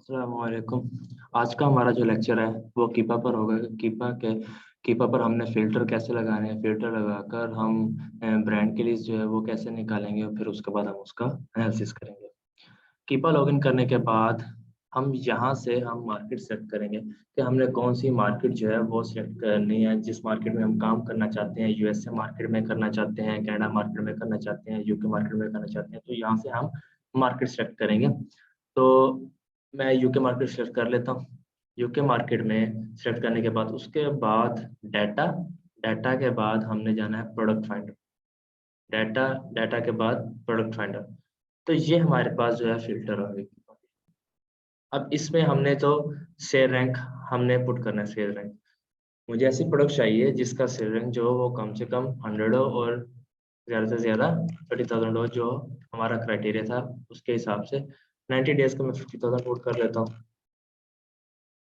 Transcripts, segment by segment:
अस्सलामुअलैकुम। आज का हमारा जो लेक्चर है वो कीपा पर होगा। कीपा पर हमने फ़िल्टर कैसे लगाने हैं, फ़िल्टर लगाकर हम ब्रांड की लिस्ट जो है वो कैसे निकालेंगे और फिर उसके बाद हम उसका एनालिसिस करेंगे। कीपा लॉगिन करने के बाद हम यहाँ से हम मार्केट सेलेक्ट करेंगे कि हमने कौन सी मार्केट जो है वो सिलेक्ट करनी है। जिस मार्केट में हम काम करना चाहते हैं, यूएसए मार्केट में करना चाहते हैं, कनाडा मार्केट में करना चाहते हैं, यूके मार्केट में करना चाहते हैं, तो यहाँ से हम मार्केट सेलेक्ट करेंगे। तो मैं यूके मार्केट सेलेक्ट कर लेता हूँ। यूके मार्केट में सेलेक्ट करने के बाद उसके बाद डाटा डाटा के बाद हमने जाना है प्रोडक्ट फाइंडर। डाटा डाटा के बाद प्रोडक्ट फाइंडर। तो ये हमारे पास जो है फिल्टर आ गई। अब इसमें हमने तो सेल रैंक हमने पुट करना है। सेल रैंक मुझे ऐसी प्रोडक्ट चाहिए जिसका सेल रैंक जो हो वो कम से कम 100 हो और ज़्यादा से ज़्यादा 30,000 हो, जो हमारा क्राइटेरिया था उसके हिसाब से। 90 डेज का मैं 50,000 पुट कर लेता हूँ।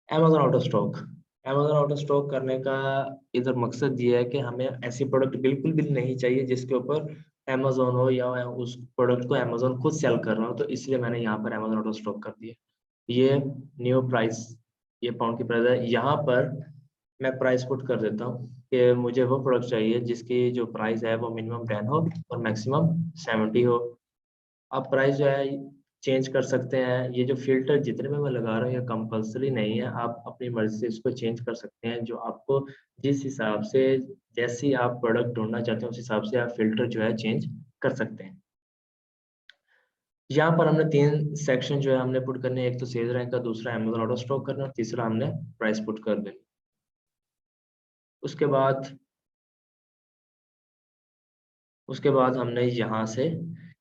Amazon auto stock. Amazon auto stock करने का इधर मकसद ये है कि हमें ऐसी प्रोडक्ट बिल्कुल भी नहीं चाहिए जिसके ऊपर अमेज़न हो या उस प्रोडक्ट को अमेज़न खुद सेल कर रहा हो, तो इसलिए मैंने यहाँ पर अमेज़न ऑटो स्टॉक कर दिया। ये न्यू प्राइस, ये पाउंड की प्राइस है। यहाँ पर मैं प्राइस पुट कर देता हूँ कि मुझे वो प्रोडक्ट चाहिए जिसकी जो प्राइस है वो मिनिमम 10 हो और मैक्सिमम 70 हो। आप प्राइस जो है चेंज कर सकते हैं। ये जो फ़िल्टर जितने में मैं लगा रहा हूँ ये कंपल्सरी नहीं है, आप अपनी मर्ज़ी से इसको चेंज कर सकते हैं। जो आपको जिस हिसाब से जैसी आप प्रोडक्ट ढूँढना चाहते हैं उस हिसाब से आप फ़िल्टर जो है चेंज कर सकते हैं। यहाँ पर हमने 3 सेक्शन जो है हमने पुट करने हैं। एक तो सेल रैंक का, दूसरा अमेज़न ऑटो स्टॉक करना और तीसरा हमने प्राइस पुट कर देनी। उसके बाद हमने यहाँ से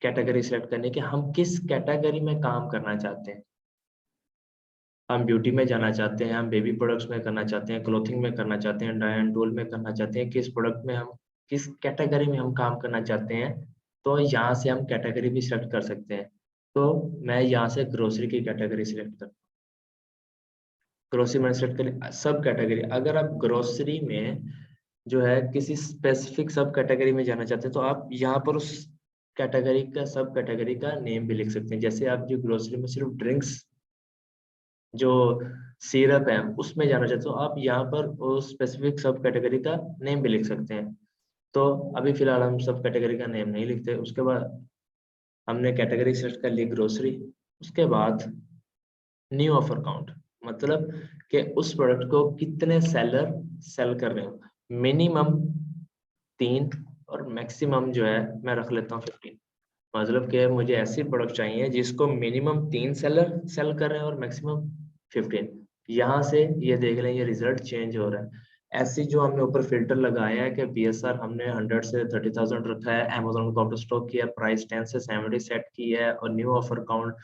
कैटेगरी सेलेक्ट करनी है कि हम किस कैटेगरी में काम करना चाहते हैं। हम ब्यूटी में जाना चाहते हैं, हम बेबी प्रोडक्ट्स में करना चाहते हैं, क्लॉथिंग में करना चाहते हैं, डाई एंड टूल में करना चाहते हैं, किस प्रोडक्ट में हम किस कैटेगरी में हम काम करना चाहते हैं, तो यहाँ से हम कैटेगरी भी सेलेक्ट कर सकते हैं। तो मैं यहाँ से ग्रोसरी की कैटेगरी सेलेक्ट कर, ग्रोसरी मैंने सेलेक्ट करी। सब कैटेगरी, अगर आप ग्रोसरी में जो है किसी स्पेसिफिक सब कैटेगरी में जाना चाहते हैं तो आप यहाँ पर उस कैटेगरी का, सब कैटेगरी का नेम भी लिख सकते हैं। जैसे आप जो ग्रोसरी में सिर्फ ड्रिंक्स जो सिरप है उसमें जाना चाहते हो, आप यहाँ पर उस स्पेसिफिक सब कैटेगरी का नेम भी लिख सकते हैं। तो अभी फिलहाल हम सब कैटेगरी का नेम नहीं लिखते। उसके बाद हमने कैटेगरी सेलेक्ट कर ली ग्रोसरी। उसके बाद न्यू ऑफर काउंट, मतलब कि उस प्रोडक्ट को कितने सेलर सेल कर रहे हो। मिनिमम 3 और मैक्सिमम जो है मैं रख लेता हूँ 15। मतलब कि मुझे ऐसी प्रोडक्ट चाहिए जिसको मिनिमम 3 सेलर सेल कर रहे हैं और मैक्सिमम 15। यहाँ से ये देख लें, ये रिजल्ट चेंज हो रहा है। ऐसी जो हमने ऊपर फिल्टर लगाया है कि बीएसआर हमने 100 से 30,000 रखा है, अमेजोन को आउट स्टॉक किया, प्राइस 10 से 70 सेट की है और न्यू ऑफर काउंट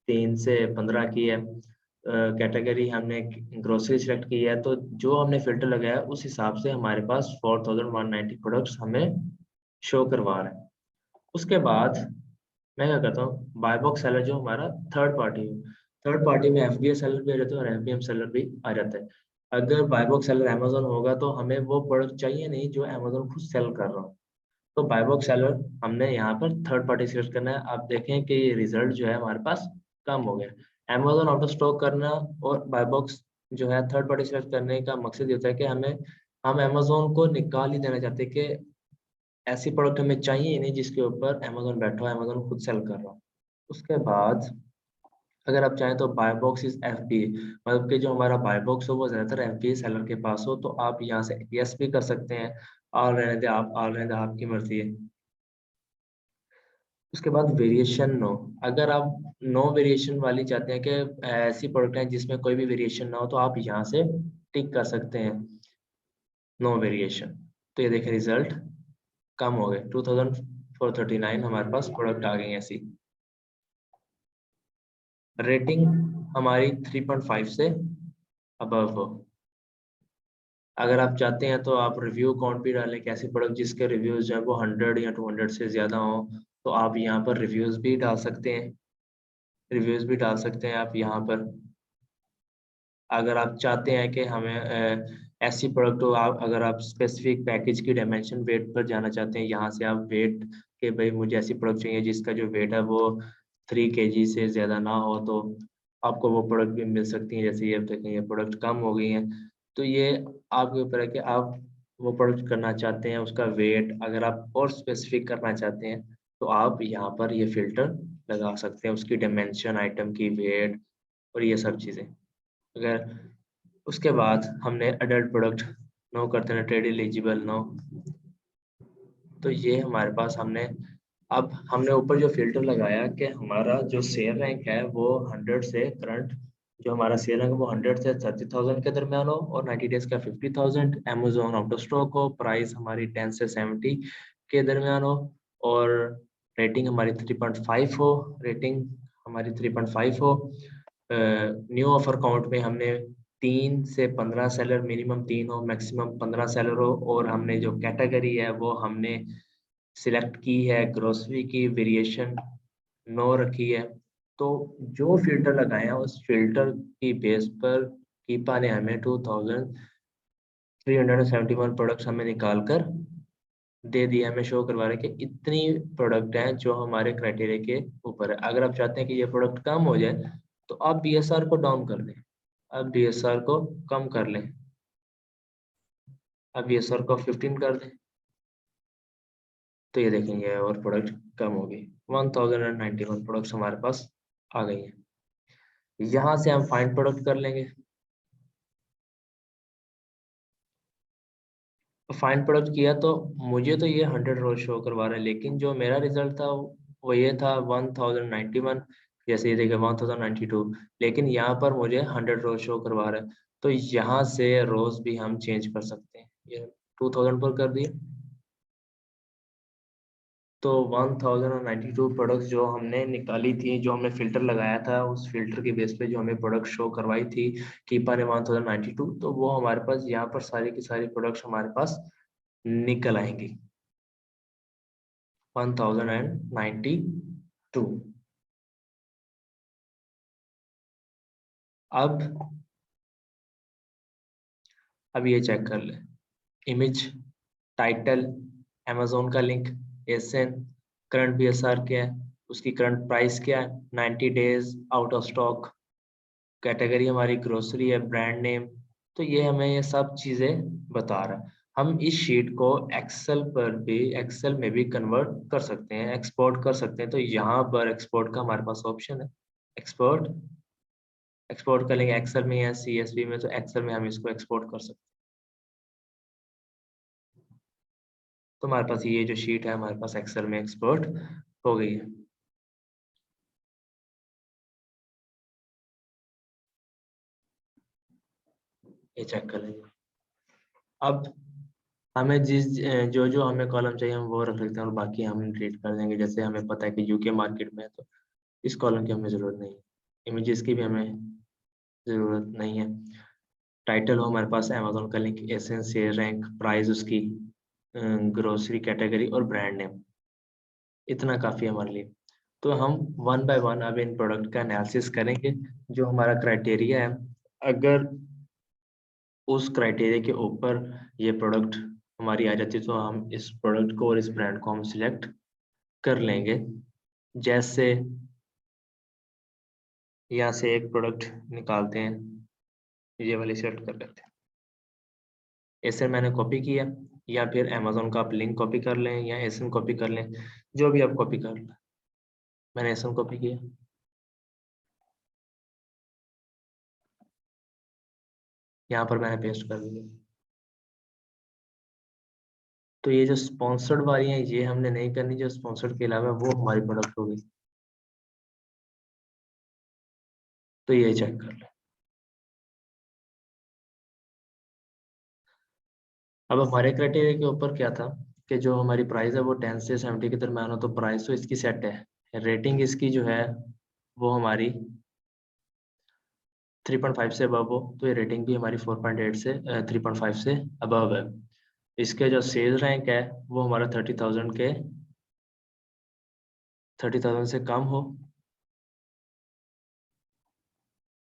3 से 15 की है। कैटेगरी हमने ग्रोसरी सेलेक्ट की है। तो जो हमने फिल्टर लगाया है उस हिसाब से हमारे पास 4190 प्रोडक्ट्स हमें शो करवा रहा है। उसके बाद मैं क्या करता हूँ, बाय बॉक्स सेलर जो हमारा थर्ड पार्टी है, थर्ड पार्टी में एफबीए सेलर भी आ जाता है और एफबीएम सेलर भी आ जाता है। अगर बाय बॉक्स सेलर अमेजोन होगा तो हमें वो प्रोडक्ट चाहिए नहीं जो अमेजोन खुद सेल कर रहा हो। तो बाय बॉक्स सेलर हमने यहाँ पर थर्ड पार्टी सिलेक्ट करना है। आप देखें कि ये रिजल्ट जो है हमारे पास कम हो गया। अमेजोन ऑटो स्टॉक करना और बाय बॉक्स जो है थर्ड पार्टी सिलेक्ट करने का मकसद ये होता है कि हम अमेजोन को निकाल ही देना चाहते हैं कि ऐसी प्रोडक्ट हमें चाहिए ही नहीं जिसके ऊपर अमेजोन बैठा हो, अमेजोन खुद सेल कर रहा हो। उसके बाद अगर आप चाहें तो बाय बॉक्स इज एफबीए, मतलब कि जो हमारा बाय बॉक्स हो वो ज्यादातर एफबीए सेलर के पास हो, तो आप यहाँ से यस भी कर सकते हैं। ऑल रहने दे, आप ऑल रहने दे, आपकी मर्जी है। उसके बाद वेरिएशन नो, अगर आप नो वेरिएशन वाली चाहते हैं कि ऐसी प्रोडक्ट है जिसमें कोई भी वेरिएशन ना हो, तो आप यहाँ से टिक कर सकते हैं नो वेरिएशन। तो ये देखें रिजल्ट कम हो गए, 2439 हमारे पास प्रोडक्ट आ गई ऐसी। रेटिंग हमारी 3.5 से अबव हो। अगर आप चाहते हैं तो आप रिव्यू काउंट भी डालें, कैसी प्रोडक्ट जिसके रिव्यूज जो है वो 100 या 200 से ज़्यादा हो, तो आप यहाँ पर रिव्यूज भी डाल सकते हैं। रिव्यूज भी डाल सकते हैं आप यहाँ पर। अगर आप चाहते हैं कि हमें ऐसी प्रोडक्ट हो, आप अगर आप स्पेसिफिक पैकेज की डायमेंशन वेट पर जाना चाहते हैं, यहाँ से आप वेट के भाई मुझे ऐसी प्रोडक्ट चाहिए जिसका जो वेट है वो 3 kg से ज़्यादा ना हो, तो आपको वो प्रोडक्ट भी मिल सकती हैं। जैसे ये देखें, ये प्रोडक्ट कम हो गई हैं, तो ये आपके ऊपर है कि आप वो प्रोडक्ट करना चाहते हैं, उसका वेट अगर आप और स्पेसिफिक करना चाहते हैं तो आप यहाँ पर ये फिल्टर लगा सकते हैं, उसकी डायमेंशन, आइटम की वेट और ये सब चीज़ें। अगर उसके बाद हमने अडल्ट प्रोडक्ट नो करते हैं, ट्रेड एलिजिबल नो, तो ये हमारे पास अब हमने ऊपर जो फिल्टर लगाया कि हमारा जो सेल रैंक है वो 100 से करंट, जो हमारा सेल रैंक वो 100 से 30,000 के दरमियान हो और 90 डेज का 50,000, अमेजोन आउट ऑफ स्टॉक हो, प्राइस हमारी 10 से 70 के दरमियान हो और रेटिंग हमारी 3.5 हो, रेटिंग हमारी 3.5 हो। न्यू ऑफर काउंट में हमने 3 से 15 सेलर, मिनिमम 3 हो, मैक्सिमम 15 सेलर हो, और हमने जो कैटेगरी है वो हमने सिलेक्ट की है ग्रोसरी की, वेरिएशन नो रखी है। तो जो फिल्टर लगाए हैं उस फिल्टर की बेस पर कीपा ने हमें 2371 प्रोडक्ट्स हमें निकाल कर दे दिया, हमें शो करवा रहे हैं कि इतनी प्रोडक्ट हैं जो हमारे क्राइटेरिया के ऊपर है। अगर आप चाहते हैं कि ये प्रोडक्ट कम हो जाए तो आप बीएसआर को डाउन कर दें, आप बीएसआर को कम कर लें, आप बीएसआर को 15 कर दें, तो ये देखेंगे और प्रोडक्ट कम हो गई, 1091 प्रोडक्ट्स हमारे पास आ गई हैं। यहाँ से हम फाइंड प्रोडक्ट कर लेंगे। फाइंड प्रोडक्ट किया तो मुझे तो ये 100 रोज शो करवा रहा है, लेकिन जो मेरा रिजल्ट था वो ये था 1091, जैसे ये देखिए 1092, लेकिन यहाँ पर मुझे 100 रोज शो करवा रहा है। तो यहाँ से रोज भी हम चेंज कर सकते हैं, ये 2000 पर कर दिए तो 1092 प्रोडक्ट्स जो हमने निकाली थी, जो हमने फिल्टर लगाया था, उस फिल्टर के बेस पे जो हमें प्रोडक्ट शो करवाई थी कीपा ने 1092, तो वो हमारे पास यहाँ पर सारी की सारी प्रोडक्ट्स हमारे पास निकल आएंगी 1092। अब अब ये चेक कर ले, इमेज, टाइटल, अमेजोन का लिंक, एसएन, करंट बीएसआर क्या है, उसकी करंट प्राइस क्या है, 90 days, out of stock, category हमारी ग्रोसरी है, ब्रांड नेम। तो ये हमें ये सब चीजें बता रहा है। हम इस शीट को एक्सेल में भी कन्वर्ट कर सकते हैं, एक्सपोर्ट कर सकते हैं। तो यहाँ पर एक्सपोर्ट का हमारे पास ऑप्शन है, एक्सपोर्ट, एक्सपोर्ट करेंगे एक्सेल में या सीएसवी में, तो एक्सेल में हम इसको एक्सपोर्ट कर सकते हैं। तो हमारे पास ये जो शीट है हमारे पास एक्सेल में एक्सपोर्ट हो गई है। ये चेक कर लेंगे। अब हमें जो जो हमें कॉलम चाहिए हम वो रख लेते हैं और बाकी हम डिलीट कर देंगे। जैसे हमें पता है कि यूके मार्केट में है तो इस कॉलम की हमें ज़रूरत नहीं है, इमेजेस की भी हमें ज़रूरत नहीं है। टाइटल हो हमारे पास अमेजोन का लिंक, एसेंस, रैंक, प्राइस उसकी, ग्रोसरी कैटेगरी और ब्रांड नेम, इतना काफ़ी है हमारे लिए। तो हम वन बाय वन अब इन प्रोडक्ट का एनालिसिस करेंगे। जो हमारा क्राइटेरिया है, अगर उस क्राइटेरिया के ऊपर ये प्रोडक्ट हमारी आ जाती है तो हम इस प्रोडक्ट को और इस ब्रांड को हम सिलेक्ट कर लेंगे। जैसे यहाँ से एक प्रोडक्ट निकालते हैं, ये वाली सेलेक्ट कर लेते हैं, ऐसे मैंने कॉपी किया, या फिर अमेजोन का आप लिंक कॉपी कर लें या एसन कॉपी कर लें, जो भी आप कॉपी कर लें। मैंने एसन कॉपी किया, यहाँ पर मैंने पेस्ट कर दिया। तो ये जो स्पॉन्सर्ड वाली है ये हमने नहीं करनी, जो स्पॉन्सर्ड के अलावा वो हमारी प्रोडक्ट होगी, तो ये चेक कर लें। अब हमारे क्राइटेरिया के ऊपर क्या था कि जो हमारी प्राइस है वो 10 से 70 के दरम्यान हो, तो प्राइस तो इसकी सेट है, रेटिंग इसकी जो है वो हमारी 3.5 से अबव हो, तो ये रेटिंग भी हमारी 4.8 से 3.5 से अबव है। इसके जो सेल रैंक है वो हमारा 30,000 से कम हो,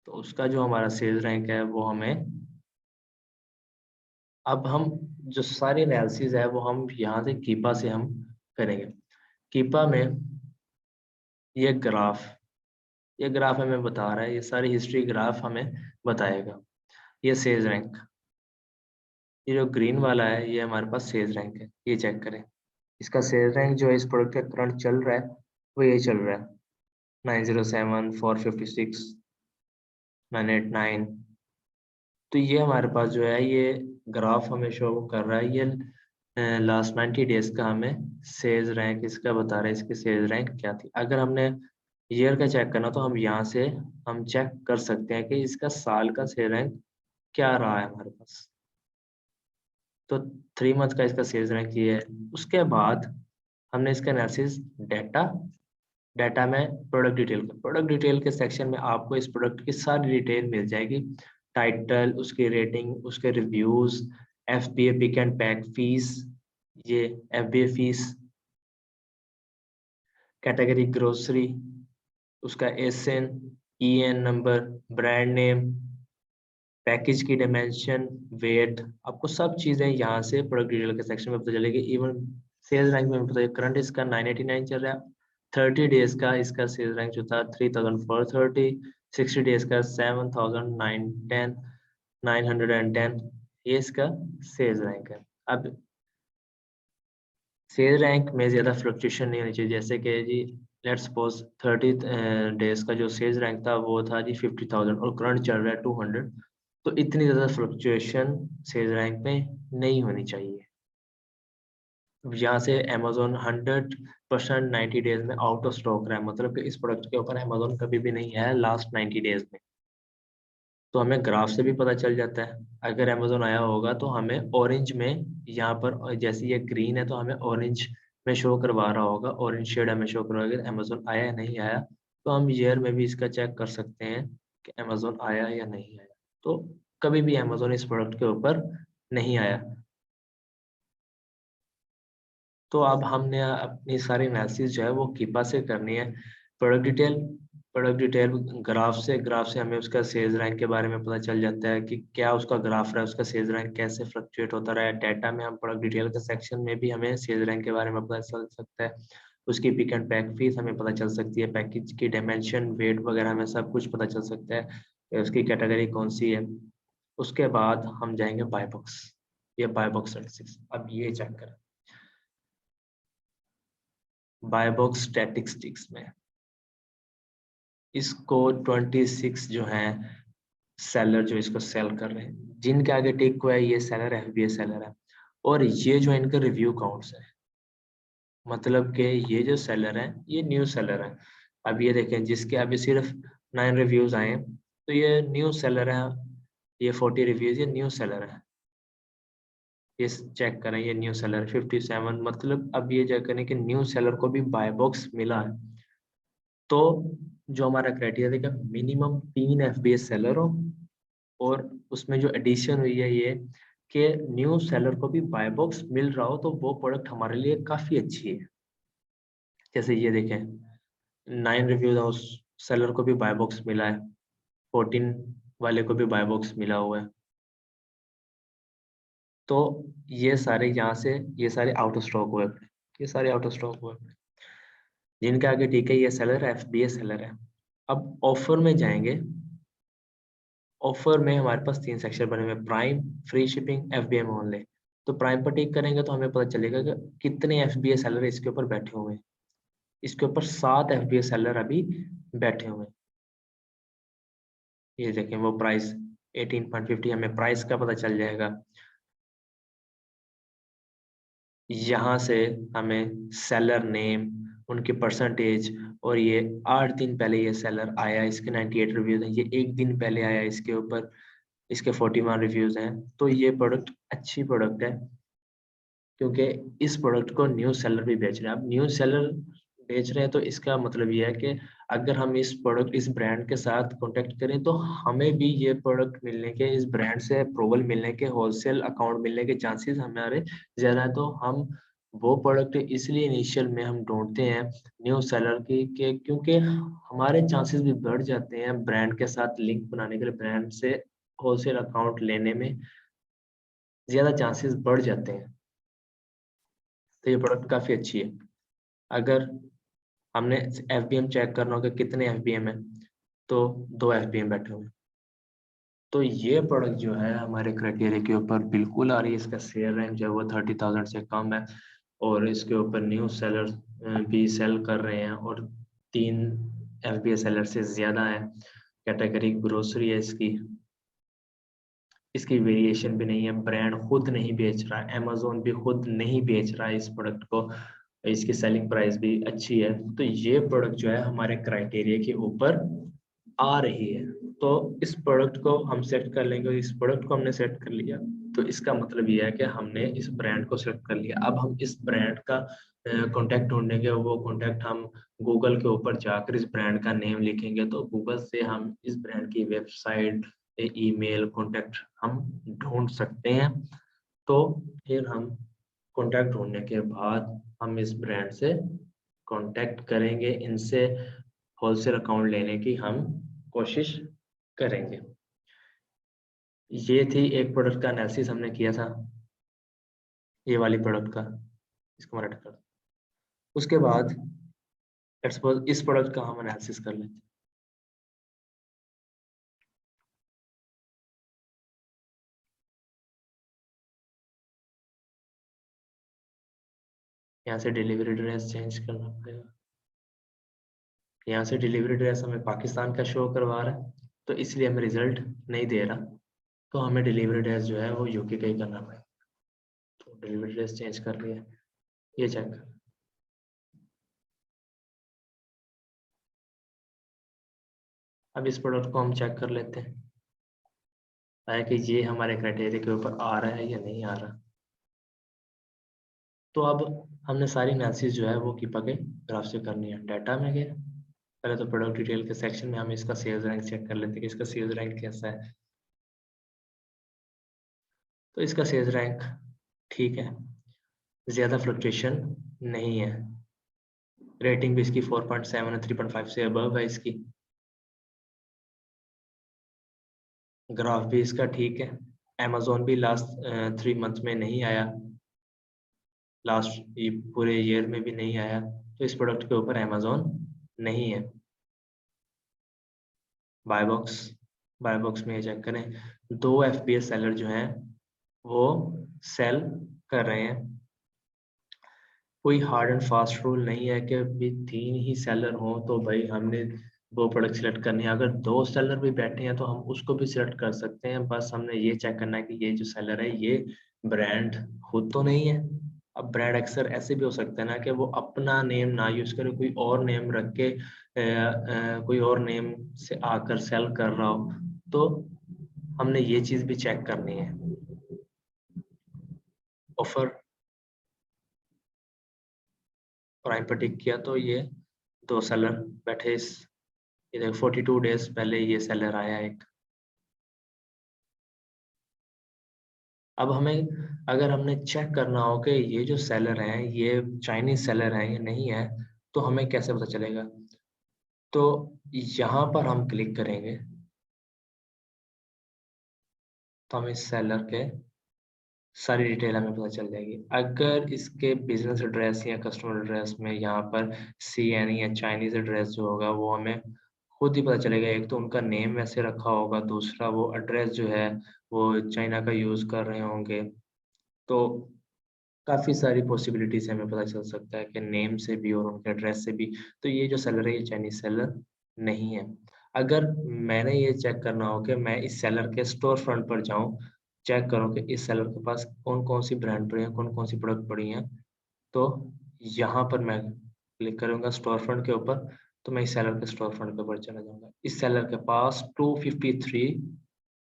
तो उसका जो हमारा सेल रैंक है वो हमें, अब हम जो सारी एनालिसिस है वो हम यहाँ से कीपा से हम करेंगे। कीपा में ये ग्राफ ये ग्राफ हमें बता रहा है, ये सारी हिस्ट्री ग्राफ हमें बताएगा। ये सेल्स रैंक, ये जो ग्रीन वाला है ये हमारे पास सेल्स रैंक है, ये चेक करें। इसका सेल्स रैंक जो है इस प्रोडक्ट का करंट चल रहा है वो ये चल रहा है 907, 456, 989। तो ये हमारे पास जो है ये ग्राफ हमें शो कर रहा है, ये लास्ट 90 डेज का हमें सेल्स रैंक इसका बता रहा है, इसकी सेल्स रैंक क्या थी। अगर हमने ईयर का चेक करना तो हम यहाँ से हम चेक कर सकते हैं कि इसका साल का सेल रैंक क्या रहा है हमारे पास। तो 3 मंथ का इसका सेल्स रैंक ये है। उसके बाद हमने इसका एनालिसिस डाटा, डाटा में प्रोडक्ट डिटेल के सेक्शन में आपको इस प्रोडक्ट की सारी डिटेल मिल जाएगी, टाइटल, उसकी रेटिंग, उसके reviews, FBA pick and pack fees, ये FBA फीस, कैटेगरी ग्रोसरी, उसका SN, EN number, brand name, package की डायमेंशन, वेट, आपको सब चीजें यहाँ से प्रोडक्ट डिटेल के सेक्शन में पता चलेगी। इवन सेल्स रैंक में पता, करंट इसका 989 चल रहा है, 30 डेज का इसका सेल्स रैंक जो था 3430, 60 डेज का 7910, 910, ये इसका सेल्स रैंक है। अब सेल रैंक में ज्यादा फ्लक्चुएशन नहीं होनी चाहिए, जैसे कि जी लेट्स सपोज 30 डेज का जो सेल्स रैंक था वो था जी 50,000 और करंट चल रहा है 200, तो इतनी ज्यादा फ्लक्चुएशन सेल्स रैंक में नहीं होनी चाहिए। यहाँ से अमेजोन 100% 90 डेज में आउट ऑफ स्टॉक रहा है, मतलब कि इस प्रोडक्ट के ऊपर अमेजोन कभी भी नहीं आया लास्ट 90 डेज में। तो हमें ग्राफ से भी पता चल जाता है, अगर अमेजोन आया होगा तो हमें ऑरेंज में, यहाँ पर जैसे ये ग्रीन है तो हमें ऑरेंज में शो करवा रहा होगा, ऑरेंज शेड हमें शो करवाएगा अमेजोन आया या नहीं आया। तो हम ईयर में भी इसका चेक कर सकते हैं कि अमेजोन आया या नहीं आया। तो कभी भी अमेजोन इस प्रोडक्ट के ऊपर नहीं आया। तो अब हमने अपनी सारी एनालिसिस जो है वो कीपा से करनी है। Product detail, product detail graph से हमें उसका सेल्स रैंक के बारे में पता चल जाता है कि क्या उसका ग्राफ रहा है, उसका सेल्स रैंक कैसे फ्लक्चुएट होता रहा है। डाटा में हम प्रोडक्ट डिटेल के सेक्शन में भी हमें सेल्स रैंक के बारे में पता चल सकता है। उसकी पिक एंड पैक फीस हमें पता चल सकती है, पैकेज की डायमेंशन, वेट वगैरह हमें सब कुछ पता चल सकता है, उसकी कैटेगरी कौन सी है। उसके बाद हम जाएंगे बाय बॉक्स, ये बाय बॉक्स एनालिसिस। अब ये चेक करें बाय बॉक्स स्टैटिस्टिक्स में, इसको 26 जो है सेलर जो इसको सेल कर रहे हैं, जिनके आगे टिक हुआ है ये सेलर है, FBA सेलर है। और ये जो इनके रिव्यू काउंट्स है, मतलब कि ये जो सेलर है ये न्यू सेलर है। अब ये देखें जिसके अभी सिर्फ 9 रिव्यूज आए हैं, तो ये न्यू सेलर है। ये 40 रिव्यूज, ये न्यू सेलर है। ये चेक करें, ये न्यू सेलर 57, मतलब अब ये चेक करें कि न्यू सेलर को भी बाय बॉक्स मिला है। तो जो हमारा क्राइटेरिया देखा, मिनिमम 3 FBA सेलर हो, और उसमें जो एडिशन हुई है ये कि न्यू सेलर को भी बाय बॉक्स मिल रहा हो, तो वो प्रोडक्ट हमारे लिए काफी अच्छी है। जैसे ये देखें 9 रिव्यूज, उस सेलर को भी बाय बॉक्स मिला है, 14 वाले को भी बाय बॉक्स मिला हुआ है। तो ये सारे यहाँ से, ये सारे आउट ऑफ स्टॉक हुए, ये सारे आउट ऑफ स्टॉक हुए। जिनके आगे ठीक है ये सेलर है, FBA सेलर है। अब ऑफर में जाएंगे, ऑफर में हमारे पास 3 सेक्शन बने हुए, प्राइम, फ्री शिपिंग, FBA में ओनली। तो प्राइम पर टिक करेंगे तो हमें पता चलेगा कि कितने FBA सेलर इसके ऊपर बैठे हुए हैं। इसके ऊपर 7 FBA सेलर अभी बैठे हुए हैं। ये देखें वो प्राइस 18.50, हमें प्राइस का पता चल जाएगा। यहाँ से हमें सेलर नेम, उनकी परसेंटेज, और ये 8 दिन पहले ये सेलर आया, इसके 98 रिव्यूज हैं, ये 1 दिन पहले आया इसके ऊपर, इसके 41 रिव्यूज हैं। तो ये प्रोडक्ट अच्छी प्रोडक्ट है, क्योंकि इस प्रोडक्ट को न्यू सेलर भी बेच रहे हैं। अब न्यू सेलर बेच रहे हैं तो इसका मतलब ये है कि अगर हम इस प्रोडक्ट, इस ब्रांड के साथ कांटेक्ट करें तो हमें भी ये प्रोडक्ट मिलने के, इस ब्रांड से अप्रूवल मिलने के, होलसेल अकाउंट मिलने के चांसेस हमारे ज़्यादा है। तो हम वो प्रोडक्ट इसलिए इनिशियल में हम ढूंढते हैं न्यू सेलर की, क्योंकि हमारे चांसेस भी बढ़ जाते हैं ब्रांड के साथ लिंक बनाने के लिए, ब्रांड से होलसेल अकाउंट लेने में ज़्यादा चांसेस बढ़ जाते हैं। तो ये प्रोडक्ट काफ़ी अच्छी है। अगर हमने FBM चेक करना होगा कितने FBM है, तो 2 FBM बैठे हुए। तो ये प्रोडक्ट जो है हमारे क्राइटेरिया के ऊपर बिल्कुल आ रही है। इसका शेयर रैंक जो है वो 30,000 से कम है और इसके ऊपर न्यू सेलर भी सेल कर रहे हैं और 3 FBA सेलर से ज्यादा है। कैटेगरी ग्रोसरी है इसकी। इसकी वेरिएशन भी नहीं है, ब्रांड खुद नहीं बेच रहा है, अमेजोन भी खुद नहीं बेच रहा है इस प्रोडक्ट को, इसकी सेलिंग प्राइस भी अच्छी है। तो ये प्रोडक्ट जो है हमारे क्राइटेरिया के ऊपर आ रही है। तो इस प्रोडक्ट को हम सेट कर लेंगे और इस प्रोडक्ट को हमने सेट कर लिया तो इसका मतलब ये है कि हमने इस ब्रांड को सेट कर लिया। अब हम इस ब्रांड का कॉन्टैक्ट ढूंढेंगे, वो कॉन्टैक्ट हम गूगल के ऊपर जाकर इस ब्रांड का नेम लिखेंगे तो गूगल से हम इस ब्रांड की वेबसाइट, ईमेल, कॉन्टैक्ट हम ढूंढ सकते हैं। तो फिर हम कॉन्टैक्ट ढूंढने के बाद हम इस ब्रांड से कॉन्टैक्ट करेंगे, इनसे होलसेल अकाउंट लेने की हम कोशिश करेंगे। ये थी एक प्रोडक्ट का एनालिसिस हमने किया था, ये वाली प्रोडक्ट का, इसको मैं रट कर। उसके बाद लेट्स सपोज इस प्रोडक्ट का हम एनालिसिस कर लेते हैं। यहाँ से डिलीवरी एड्रेस चेंज करना पड़ेगा। यहाँ से डिलीवरी एड्रेस हमें पाकिस्तान का शो करवा रहा है तो इसलिए हमें रिजल्ट नहीं दे रहा, तो हमें डिलीवरी एड्रेस जो है वो यूके का ही करना पड़ेगा। तो डिलीवरी एड्रेस चेंज कर लिया, ये चेक कर। अब इस प्रोडक्ट को हम चेक कर लेते हैं है कि ये हमारे क्राइटेरिया के ऊपर आ रहा है या नहीं आ रहा। तो अब हमने सारी एनालिसिस जो है वो कीपा के ग्राफ से करनी है। डाटा में गए, पहले तो प्रोडक्ट डिटेल के सेक्शन में हम इसका सेल्स रैंक चेक कर लेते हैं कि इसका सेल्स रैंक कैसा है। तो इसका सेल्स रैंक ठीक है, ज़्यादा फ्लक्चुएशन नहीं है। रेटिंग भी इसकी 4.7 है, 3.5 से अबव है इसकी। ग्राफ भी इसका ठीक है। अमेजोन भी लास्ट 3 मंथ में नहीं आया, लास्ट पूरे ईयर में भी नहीं आया, तो इस प्रोडक्ट के ऊपर अमेजोन नहीं है। बाय बॉक्स में ये चेक करें, 2 FBS सेलर जो हैं वो सेल कर रहे हैं। कोई हार्ड एंड फास्ट रूल नहीं है कि भी 3 ही सेलर हों तो भाई हमने वो प्रोडक्ट सिलेक्ट करनी है। अगर 2 सेलर भी बैठे हैं तो हम उसको भी सिलेक्ट कर सकते हैं। बस हमने ये चेक करना है कि ये जो सेलर है ये ब्रांड खुद तो नहीं है। अब ब्रांड अक्सर ऐसे भी हो सकता है ना कि वो अपना नेम ना यूज करे, कोई और नेम रख के कोई और नेम से आकर सेल कर रहा हो, तो हमने ये चीज भी चेक करनी है। ऑफर प्राइम पर टिक किया तो ये 2 सेलर बैठे इस, ये देखो 42 डेज पहले ये सेलर आया एक। अब हमें अगर हमने चेक करना हो कि ये जो सेलर हैं ये चाइनीज सेलर हैं या नहीं है, तो हमें कैसे पता चलेगा। तो यहाँ पर हम क्लिक करेंगे तो हम इस सेलर के सारी डिटेल हमें पता चल जाएगी। अगर इसके बिजनेस एड्रेस या कस्टमर एड्रेस में यहाँ पर CN या चाइनीज एड्रेस जो होगा वो हमें खुद ही पता चलेगा। एक तो उनका नेम वैसे रखा होगा, दूसरा वो एड्रेस जो है वो चाइना का यूज कर रहे होंगे। तो काफी सारी पॉसिबिलिटीज हमें पता चल सकता है कि नेम से भी और उनके एड्रेस से भी। तो ये जो सेलर है ये चाइनीज सेलर नहीं है। अगर मैंने ये चेक करना हो कि मैं इस सेलर के स्टोर फ्रंट पर जाऊं, चेक करूं कि इस सेलर के पास कौन कौन सी ब्रांड पड़ी है, कौन कौन सी प्रोडक्ट पड़ी हैं, तो यहाँ पर मैं क्लिक करूंगा स्टोर फ्रंट के ऊपर। तो मैं इस सेलर के स्टोर फ्रंट के ऊपर चला जाऊंगा। इस सेलर के पास 253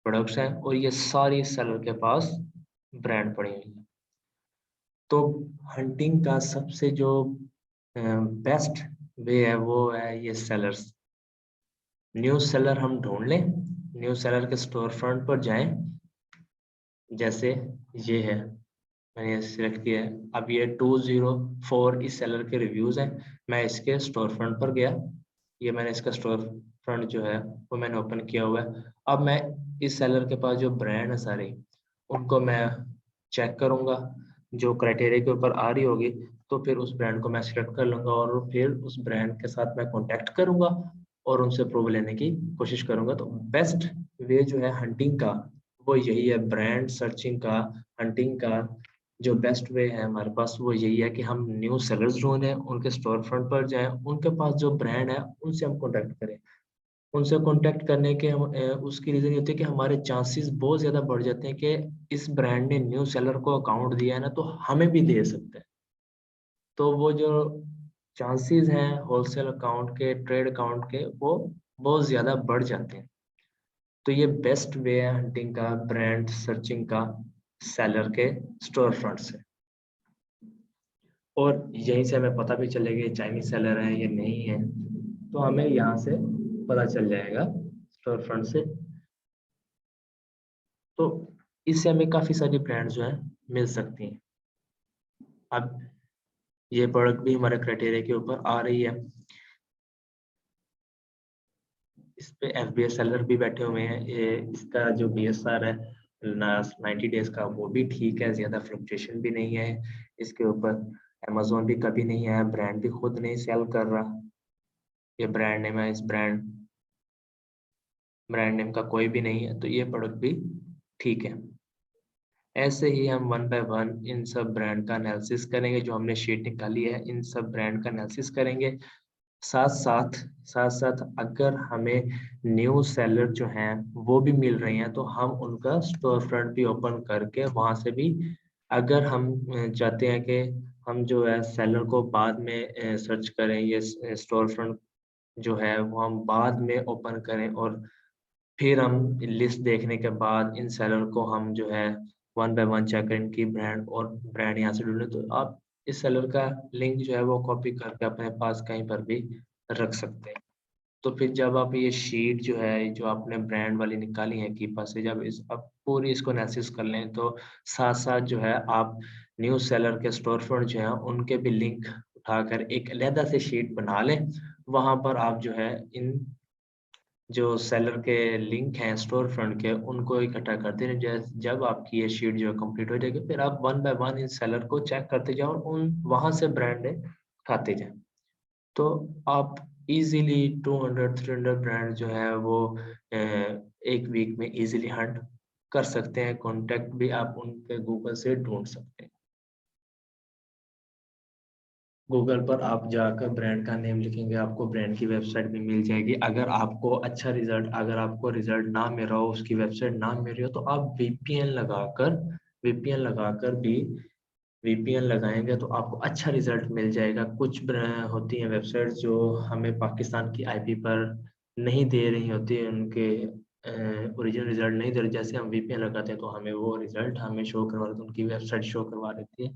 प्रोडक्ट्स हैं और ये सारी इस सेलर के पास ब्रांड पड़ी हुई है। तो हंटिंग का सबसे जो बेस्ट वे है वो है ये सेलर्स। न्यू सेलर हम ढूंढ लें, न्यू सेलर के स्टोर फ्रंट पर जाएं, जैसे ये है, मैंने ये सिलेक्ट किया है। अब ये 204 इस सेलर के रिव्यूज हैं। मैं इसके स्टोर फ्रंट पर गया, ये मैंने इसका स्टोर फ्रंट जो है वो मैंने ओपन किया हुआ है। अब मैं इस सेलर के पास जो ब्रांड है सारी उनको मैं चेक करूंगा, जो क्राइटेरिया के ऊपर आ रही होगी तो फिर उस ब्रांड को मैं सिलेक्ट कर लूंगा और फिर उस ब्रांड के साथ मैं कांटेक्ट करूंगा और उनसे प्रूव लेने की कोशिश करूंगा। तो बेस्ट वे जो है हंटिंग का वो यही है, ब्रांड सर्चिंग का, हंटिंग का जो बेस्ट वे है हमारे पास वो यही है कि हम न्यू सेलर्स ढूंढें, उनके स्टोर फ्रंट पर जाएं, उनके पास जो ब्रांड है उनसे हम कॉन्टेक्ट करें। उनसे कॉन्टेक्ट करने के उसकी रीजन ये होती है कि हमारे चांसेस बहुत ज्यादा बढ़ जाते हैं कि इस ब्रांड ने न्यू सेलर को अकाउंट दिया है ना, तो हमें भी दे सकते हैं। तो वो जो चांसेस हैं होलसेल अकाउंट के, ट्रेड अकाउंट के, वो बहुत ज्यादा बढ़ जाते हैं। तो ये बेस्ट वे है हंटिंग का, ब्रांड सर्चिंग का, सेलर के स्टोर फ्रंट से। और यहीं से हमें पता भी चलेगा चाइनीज सेलर है या नहीं है, तो हमें यहाँ से पता चल जाएगा स्टोर फ्रंट से। तो इससे हमें काफी सारी ब्रांड जो है मिल सकती हैं। अब ये प्रोडक्ट भी हमारे क्राइटेरिया के ऊपर आ रही है। इस पे FBA सेलर भी बैठे हुए हैं। ये इसका जो BSR है 90 डेज का, वो भी ठीक है, ज्यादा फ्लक्चुएशन भी नहीं है इसके ऊपर। Amazon भी कभी नहीं आया, ब्रांड भी खुद नहीं सेल कर रहा। ये ब्रांड नेम है, इस ब्रांड नेम का कोई भी नहीं है, तो ये प्रोडक्ट भी ठीक है। ऐसे ही हम वन बाय वन इन सब ब्रांड का एनालिसिस करेंगे। जो हमने शीट निकाली है इन सब ब्रांड का एनालिसिस करेंगे। साथ साथ अगर हमें न्यू सेलर जो हैं वो भी मिल रही हैं, तो हम उनका स्टोर फ्रंट भी ओपन करके वहां से भी, अगर हम चाहते हैं कि हम जो है सेलर को बाद में सर्च करें, ये स्टोर फ्रंट जो है वो हम बाद में ओपन करें, और फिर हम लिस्ट देखने के बाद इन सेलर को हम जो है वन बाय वन चेक करें, इनकी ब्रांड और ब्रांड यहाँ से ढूंढें, तो आप इस सेलर का लिंक जो है वो कॉपी करके अपने पास कहीं पर भी रख सकते हैं। तो फिर जब आप ये शीट जो है जो आपने ब्रांड वाली निकाली है कीपा से, जब इस आप पूरी इसको एनालिसिस कर लें, तो साथ साथ जो है आप न्यू सेलर के स्टोर फ्रंट जो है उनके भी लिंक उठाकर एक अलहदा से शीट बना लें। वहां पर आप जो है इन जो सेलर के लिंक हैं स्टोर फ्रंट के, उनको इकट्ठा करते हैं। जब आपकी ये शीट जो है कंप्लीट हो जाएगी, फिर आप one by one in seller को चेक करते जाओ और उन वहां से ब्रांड उठाते जाए। तो आप इजीली 200-300 ब्रांड जो है वो एक वीक में इजीली हंट कर सकते हैं। कॉन्टेक्ट भी आप उनके गूगल से ढूंढ सकते हैं। गूगल पर आप जाकर ब्रांड का नेम लिखेंगे, आपको ब्रांड की वेबसाइट भी मिल जाएगी। अगर आपको अच्छा रिजल्ट, अगर आपको रिजल्ट ना मिल रहा हो, उसकी वेबसाइट ना मिल रही हो, तो आप वीपीएन लगाकर भी वीपीएन लगाएंगे तो आपको अच्छा रिजल्ट मिल जाएगा। कुछ होती हैं वेबसाइट जो हमें पाकिस्तान की आईपी पर नहीं दे रही होती है, उनके ओरिजिनल रिजल्ट नहीं दे रहे। जैसे हम वीपीएन लगाते हैं तो हमें वो रिजल्ट हमें शो करवा देती है, उनकी वेबसाइट शो करवा देती है।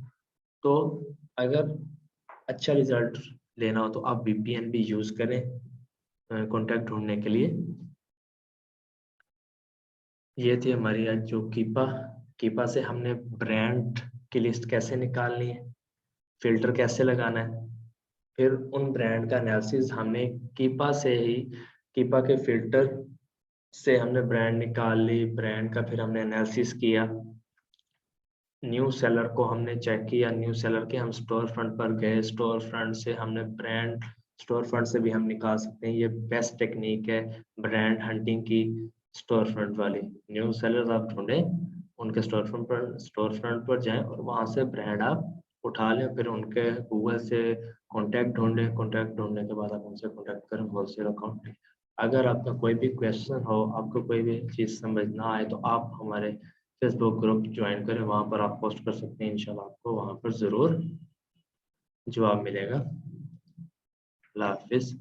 तो अगर अच्छा रिजल्ट लेना हो तो आप वीपीएन भी यूज करें कॉन्टैक्ट ढूंढने के लिए। ये थी हमारी आज जो कीपा से हमने ब्रांड की लिस्ट कैसे निकालनी है, फिल्टर कैसे लगाना है, फिर उन ब्रांड का एनालिसिस हमने कीपा के फिल्टर से हमने ब्रांड निकाल ली, ब्रांड का फिर हमने एनालिसिस किया। न्यू सेलर को हमने चेक किया, न्यू सेलर के हम स्टोर फ्रंट पर गए, स्टोर फ्रंट से हमने ब्रांड, स्टोर फ्रंट से भी हम निकाल सकते हैं। ये बेस्ट टेक्निक है ब्रांड हंटिंग की, स्टोर फ्रंट वाली। न्यू सेलर आप ढूंढें, उनके स्टोर फ्रंट पर जाएं और वहां से ब्रांड आप उठा लें, फिर उनके गूगल से कॉन्टैक्ट ढूंढें, कॉन्टैक्ट ढूंढने के बाद आप उनसे कॉन्टैक्ट करें होलसेल अकाउंट। अगर आपका कोई भी क्वेश्चन हो, आपको कोई भी चीज़ समझ ना आए, तो आप हमारे फेसबुक ग्रुप ज्वाइन करें, वहाँ पर आप पोस्ट कर सकते हैं। इंशाल्लाह आपको वहाँ पर ज़रूर जवाब मिलेगा। अल्लाह हाफिज़।